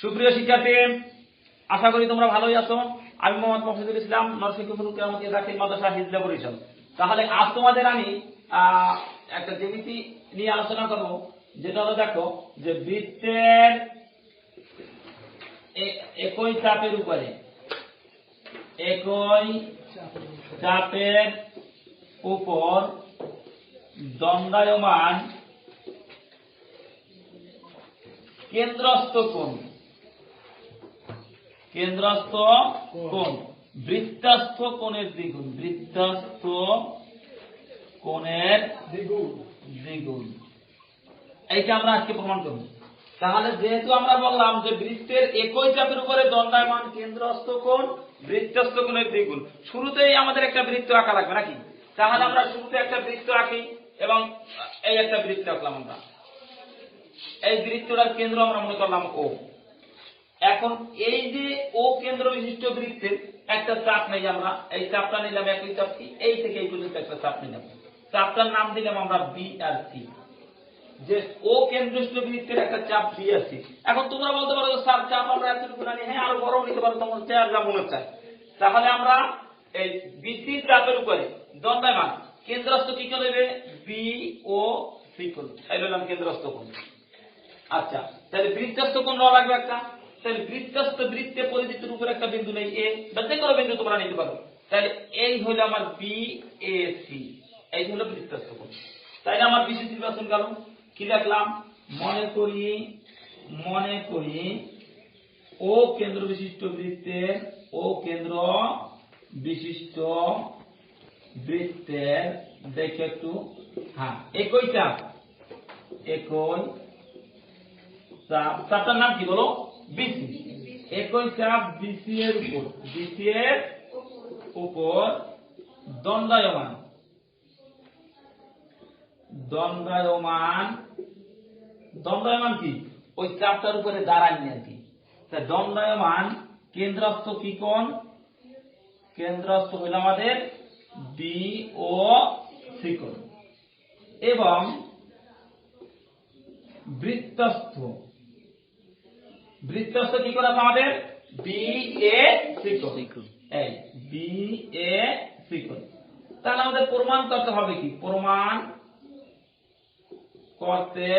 সুপ্রিয় শিক্ষার্থী, আশা করি তোমরা ভালোই আছো। আমি মোহাম্মদ মফিজুল ইসলাম, নরসিংদীপুর কেরামতি দাখিল মাদ্রাসা হিজলা পরিষদ। তাহলে আজ তোমাদের আমি একটা জ্যামিতি নিয়ে আলোচনা করব, যেটা হলো দেখো যে বৃত্তের একই চাপের উপরে দণ্ডায়মান কেন্দ্রস্থ কোণ বৃত্তস্থ কোণের দ্বিগুণ এইটা আমরা আজকে প্রমাণ করব। তাহলে যেহেতু আমরা বললাম যে বৃত্তের একই চাপের উপরে দণ্ডায়মান কেন্দ্রস্থ কোণ বৃত্তস্থ কোণের দ্বিগুণ, শুরুতেই আমাদের একটা বৃত্ত আঁকা লাগবে নাকি? তাহলে আমরা শুরুতে একটা বৃত্ত আঁকি এবং এই একটা বৃত্ত আঁকলাম। আমরা এই বৃত্তটার কেন্দ্র আমরা মনে করলাম ও। এখন এই যে ও কেন্দ্র বিশিষ্ট বৃত্তের একটা চাপ নেই, আমরা এই চাপটা নিলাম, একই চাপ এই থেকে এই পর্যন্ত একটা চাপ নিলাম, চাপটার নাম দিলাম আমরা বি আর সি। যে ও কেন্দ্রস্থ বৃত্তের একটা চাপ বি আর সি। এখন তোমরা বলতে পারো স্যার চাপ আমরা এতটুকু জানি, হ্যাঁ আরো বড় নিতে পারো, তোমার চেয়ার যা মনে চায়। তাহলে আমরা এই বিসি চাপের উপরে দণ্ডায়মান কেন্দ্রস্থ কি করবে? বি ও সি কোণ, এই বললাম কেন্দ্রস্থ কোণ। আচ্ছা, তাহলে বৃত্তস্থ কোণ লাগবে একটা। তাহলে বৃত্তস্থ বৃত্তে পরিধির উপর একটা বিন্দু নেই এ, বা যে কোনো বিন্দু তোমরা নিতে পারো। তাহলে এই হলো আমার বি এ সি, এই হলো বৃত্তস্থ কোণ। তাইলে আমার বিসি নির্বাচন গেল। কি দেখলাম? মনে করি ও কেন্দ্র বিশিষ্ট বৃত্তের দেখে একটু, হ্যাঁ একই চাপ, চাপটার নাম কি বলো? বিসি। একই চাপ বিসি এর উপর দণ্ডায়মান কি? ওই চাপটার উপরে দাঁড়ায়নি আর কি। দণ্ডায়মান কেন্দ্রস্থ কি কোণ? কেন্দ্রস্থ হইল আমাদের বি ও সি কোণ। এবং বৃত্তস্থ কি কোণ আছে আমাদের? বি এ সি কোণ। এই বি এ সি কোণ। তাহলে আমাদের প্রমাণ করতে হবে কি? প্রমাণ করতে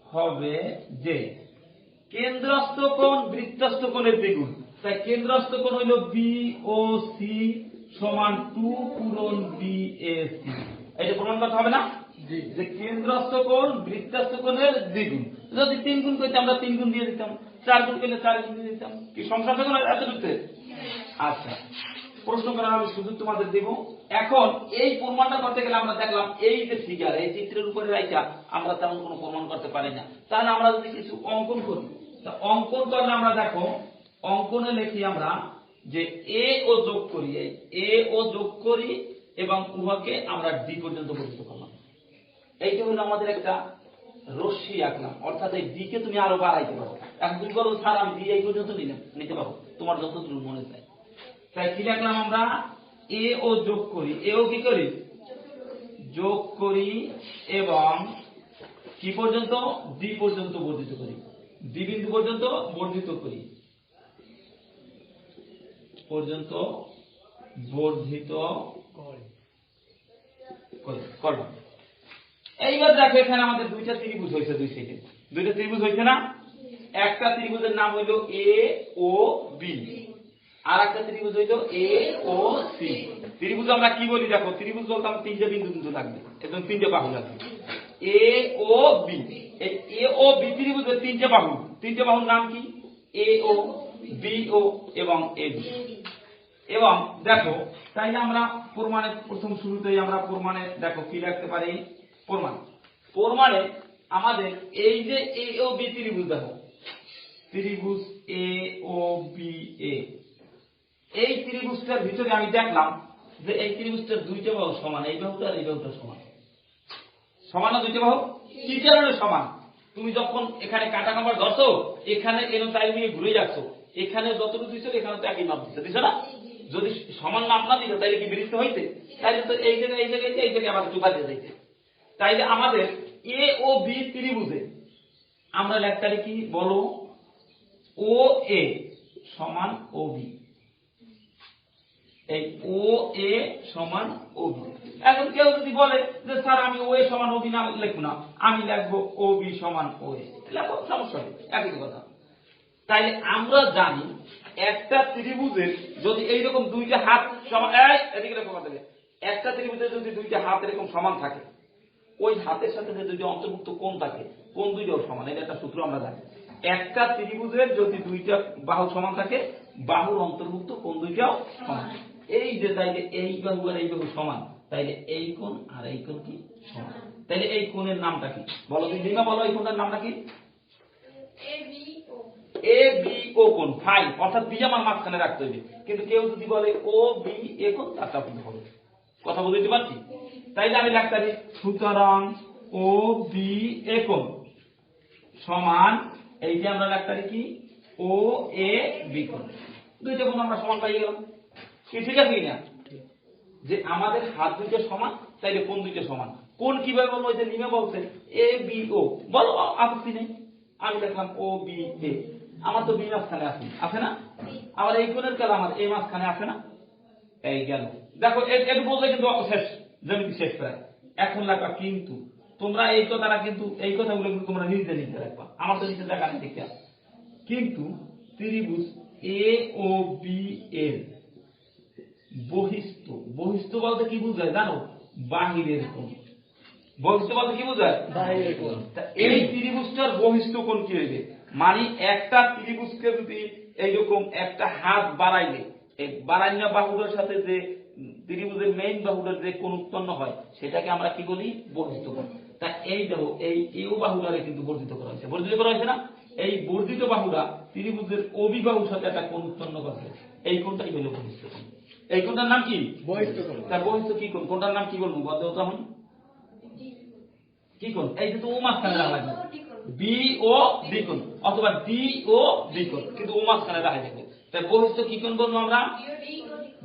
হবে যে কেন্দ্রস্থ কোণ বৃত্তস্থ কোণের দ্বিগুণ। তাই কেন্দ্রস্থ কোণ হইল বি ও সি সমান 2 পূরণ বি এ সি। এটা প্রমাণ করতে হবে না? যে কেন্দ্রস্থ কোণ বৃত্তস্থ কোণের দ্বিগুণ। যদি 3 গুণ করতে আমরা 3 গুণ দিয়ে দিতাম, 4 গুণ করলে 4 গুণ দিয়ে দিতাম। কি সংখ্যা থেকে এতটুকু? আচ্ছা, প্রশ্ন করার আমি সুযোগ তোমাদের দেব। এখন এই প্রমাণটা করতে গেলে আমরা দেখলাম এই যে ফিগার, এই চিত্রের উপরে রাইখা আমরা তেমন কোনো প্রমাণ করতে পারি না। তাহলে আমরা যদি কিছু অঙ্কন করি, তা অঙ্কন করলে আমরা দেখো, অঙ্কনে লিখি আমরা যে এ ও যোগ করি এবং উহাকে আমরা ডি পর্যন্ত পরিচিত করলাম। এইটা হলো আমাদের একটা রশ্মি আঁকলাম, অর্থাৎ এই ডি কে তুমি আরো বাড়াইতে পারো। এখন তুমি বলো স্যার আমি ডি এই পর্যন্ত নিতে পারো, তোমার যতদূর মনে চায়। তাই কি লিখলাম আমরা? এ ও যোগ করি, এ ও কি করি? যোগ করি এবং কি পর্যন্ত? ডি পর্যন্ত বর্ধিত করি, ডি বিন্দু পর্যন্ত বর্ধিত করি, করলাম। এইবার দেখো এখানে আমাদের দুইটা ত্রিভুজ হয়েছে, দুইটা ত্রিভুজ হয়েছে না? একটা ত্রিভুজের নাম হইল এ ও বি, আর একটা ত্রিভুজ হইল এ ও সি। ত্রিভুজ আমরা কি বলি? দেখো ত্রিভুজ বলতে আমার তিনটে বিন্দু লাগবে, একদম তিনটে বাহু লাগবে, এ ও বি। এই এ ও বি ত্রিভুজের তিনটে বাহুর নাম কি? এ ও, বি ও এবং এ বি। এবং দেখো, তাইলে আমরা প্রমাণে প্রথম শুরুতেই আমরা প্রমাণে দেখো কি লিখতে পারি? প্রমাণে আমাদের এই যে এ ও বি ত্রিভুজ, দেখো ত্রিভুজ এ ও বি এ, এই ত্রিভুজটার ভিতরে আমি দেখলাম যে এই ত্রিভুজটার দুইটা বাহু সমান, এই বাহুটা আর এই বাহুটা সমান না? দুইটা বাহু কি কারণে সমান? তুমি যখন এখানে কাটা নাম্বার ধরছো, এখানে এর চাই নিয়ে ঘুরে যাচ্ছ, এখানে যতটুকু দিছো এখানে তো একই মাপ দিছো না? যদি সমান মাপ না দিত তাইলে কি বৃত্ত হইতে? তাইলে তো এই জায়গায় আবার চুকা দিয়ে যাইতে। তাইলে আমাদের এ ও বি ত্রিভুজে আমরা লেখতারি কি বলো, ও এ সমান ও বি। এই ও এ সমান ও বি। এখন কেউ যদি বলে যে স্যার আমি ও এ সমান ও বি না লিখবো না, আমি লিখবো ও বি সমান ও এ, লেখো, সমস্যা নেই, একই কথা। তাইলে আমরা জানি একটা ত্রিভুজের যদি এইরকম দুইটা হাত সমান, এদিকে রেখো কথা, একটা ত্রিভুজের যদি দুইটা হাত এরকম সমান থাকে, ওই হাতের সাথে যে দুইটা অন্তর্ভুক্ত কোণ থাকে, কোণ দুইটাও সমান। এটা একটা সূত্র আমরা জানি। একটা ত্রিভুজের যদি দুইটা বাহু সমান থাকে, বাহুর অন্তর্ভুক্ত কোণ দুইটাও সমান। এই যে তাইলে এই বাহু আর এই বাহু সমান, তাইলে এই কোণ আর এই কোণ কি সমান। তাইলে এই কোণের নামটা কি বলো, দিদিমা বলো, এই কোণটার নামটা কি? এ বি ও কোণ। ফাইন, অর্থাৎ বি আমার মাঝখানে রাখতে হবে। কিন্তু কেউ যদি বলে ও বি এ কোণ, তারটা ভুল হবে। কথা বুঝতে পারছি? তাইলে আমি লিখতে পারি সুতরাং ও বি এ কোণ সমান, এই যে আমরা লিখতে পারি কি ও এ বি কোণ। দুইটা কোণ আমরা সমান পাই গেলাম। কি ঠিক আছে কিনা? যে আমাদের হাত দুইটা সমান, তাইলে কোণ দুইটা সমান। কোণ কিভাবে বলবো? ওই যে নিমে বলছে এ বি ও, বলো, আপত্তি নেই। আমি লিখলাম ও বি এ, আমার তো বি মাঝখানে আছে, আছে না? আবার এই কোণের কাল আমার এ মাঝখানে আছে না? এই গেল। দেখো একটু বললে কিন্তু শেষ, জমি শেষ প্রায়। এখন লেখা কিন্তু, তোমরা এই কথাটা কিন্তু, এই কথাগুলো কিন্তু তোমরা নিজে নিজে রাখবা, আমার তো নিচে দেখা নেই দেখতে। কিন্তু ত্রিভুজ এ ও বি এর বহিস্থ, বহিস্থ বলতে কি বোঝায় জানো? বাহিরের কোণ। বহিস্থ বলতে কি বোঝায়? বাহিরের কোণ। এই ত্রিভুজটার বহিস্থ কোণ কি হইবে? মানে একটা ত্রিভুজকে যদি এইরকম একটা হাত বাড়াইলে, এই বাড়াইনা বাহুটার সাথে যে ত্রিভুজের মেইন বাহুটার যে কোণ উৎপন্ন হয়, সেটাকে আমরা কি বলি? বর্ধিত কোণ। তা এই দেখো, এই এও বাহুটারে কিন্তু বর্ধিত করা হয়েছে। বর্ধিত করা হয়েছে না? এই বর্ধিত বাহুটা ত্রিভুজের অবি বাহুর সাথে একটা কোণ উৎপন্ন করছে। এই কোণটাই হলো বহিস্থ কোণ। এই কোণটার নাম কি? বহিস্থ কোণ। তার বহিস্থ কি কোণ? কোণটার নাম কি বলবো বলতো তখন? কি কোণ? এই যে তো ও মাঝখানে রাখা লাগবে, বি ও ডি কোণ, অথবা ডি ও ডি কোণ, কিন্তু ও মাঝখানে রাখা যাবে। তাই বহিস্থ কি কোণ বলবো আমরা?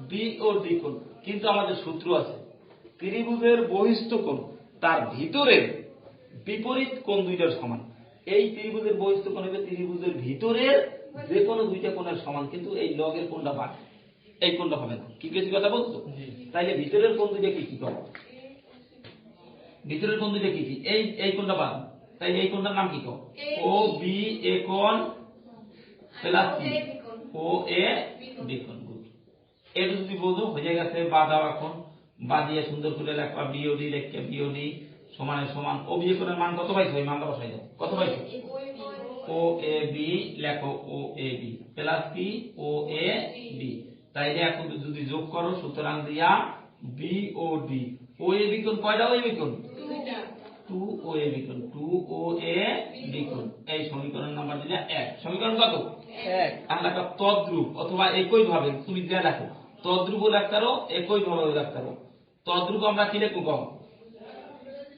বি ও ডি কোণ। কিন্তু আমাদের সূত্র আছে, ত্রিভুজের বহিস্থ কোণ তার ভিতরের বিপরীত কোণ দুইটার সমান। এই ত্রিভুজের বহিস্থ কোণ হবে ত্রিভুজের ভিতরের যে কোনো দুইটা কোণের সমান, কিন্তু এই লগের কোণটা বাদ, এই কোণটা হবে না। কি কিছু কথা বলছো? তাইলে ভিতরের কোণ দুইটা কি কি করো? ভিতরের কোণ দুইটা কি কি? এই কোণটা বাদ, তাই এই কোণটার নাম কি কও? ও বি এ কোণ প্লাস ও এ বি কোণ। এটা যদি বলতো হয়ে গেছে বাঁধাও। এখন বাঁধিয়ে সুন্দর করে লেখা বিওডি, লেখা বিওডি সমানের সমান ও বি কোণের মান কত পাইছো? এই মানটা বসাই দাও। কত পাইছো? ও এ বি, লেখো ও এ বি প্লাস কি ও এ বি। তাইলে এখন যদি যোগ করো, সুতরাং দিয়া B O D. O A B কোণ কয়টা? ও এ বি কোণ 2 ও এ বি কোণ, 2 ও এ বি কোণ। এই সমীকরণ নাম্বার দিলে 1। সমীকরণ কত? 1। আমরা একটা তদ্রূপ অথবা একই ভাবে তুমি যা দেখো, তদ্রূপ লেখতারো, একই ভাবে লেখতারো। তদ্রূপ আমরা কি লিখব কম?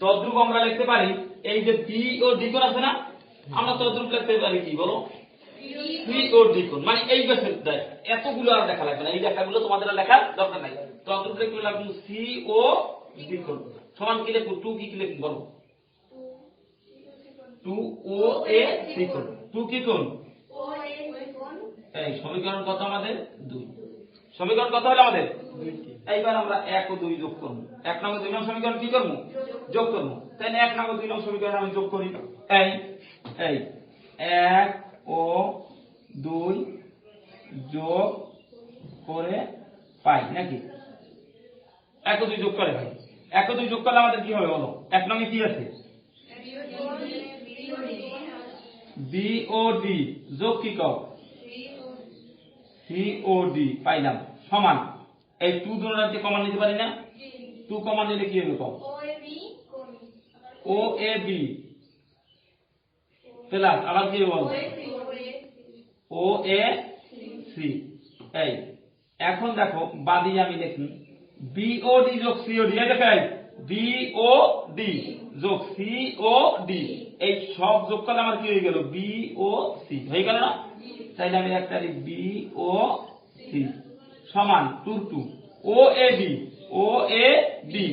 তদ্রূপ আমরা লিখতে পারি এই যে বি ও ডি কোণ আছে না, আমরা তদ্রূপ লিখতে পারি কি বলো? সি ও ডি কোণ। মানে এই বেসে দেয়, এতগুলো আর লেখা লাগবে না, এই লেখাগুলো তোমাদের লেখার দরকার নাই। তদ্রূপ লিখতে লাগবে সি ও ডি কোণ সমান কি লিখব? 2 কি লিখব বলো? 2 ও এ সি কোণ। 2 কি কোণ? ও এ সি কোণ। এই সমীকরণ কত আমাদের? 2। সমীকরণ কত হলো আমাদের? 2। এইবার আমরা 1 ও 2 যোগ করব। 1 নং ও 2 নং সমীকরণ কি করব? যোগ করব। তাহলে 1 নং ও 2 নং সমীকরণ আমি যোগ করি। এই 1 ও 2 যোগ করে পাই নাকি? 1 ও 2 যোগ করে ভাই। 1 ও 2 যোগ করলে আমাদের কি হবে বলো? 1 নং এ কি আছে? বি ও ডি যোগ কি কও? সি ও ডি পাইলাম সমান এই 2 ধরনের যে কমন নিতে পারি না, 2 কমন নিলে কি হবে কও? ও এ বি প্লাস আবার কি বল? ও এ সি। এই এখন দেখো বাদি আমি লিখি বি ও ডি যোগ সি ও ডি। এই দেখো বি ও ডি যোগ সি ও ডি, এই সব যোগ করলে আমার কি হয়ে গেল? বি ও সি হয়ে গেল না? তাইলে আমি একটা লিখি বি ও সি সমান 2 2 ও এ বি, ও এ বি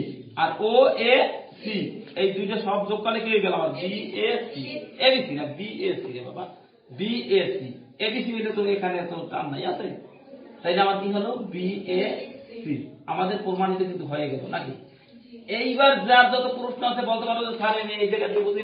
আর ও এ সি, এই দুইটা সব যোগ করলে কি হয়ে গেল আমার বি এ সি, এবিসি না বি এ সি রে বাবা, বি এ সি, এবিসি হইলে তো এখানে তো টান নাই আছে, তাই না আমার কি হলো বি এ সি, আমাদের প্রমাণিত কিন্তু হয়ে গেল নাকি। এইবার যার যত প্রশ্ন আছে বলতে পারো যে স্যার আমি এই জায়গাতে বুঝি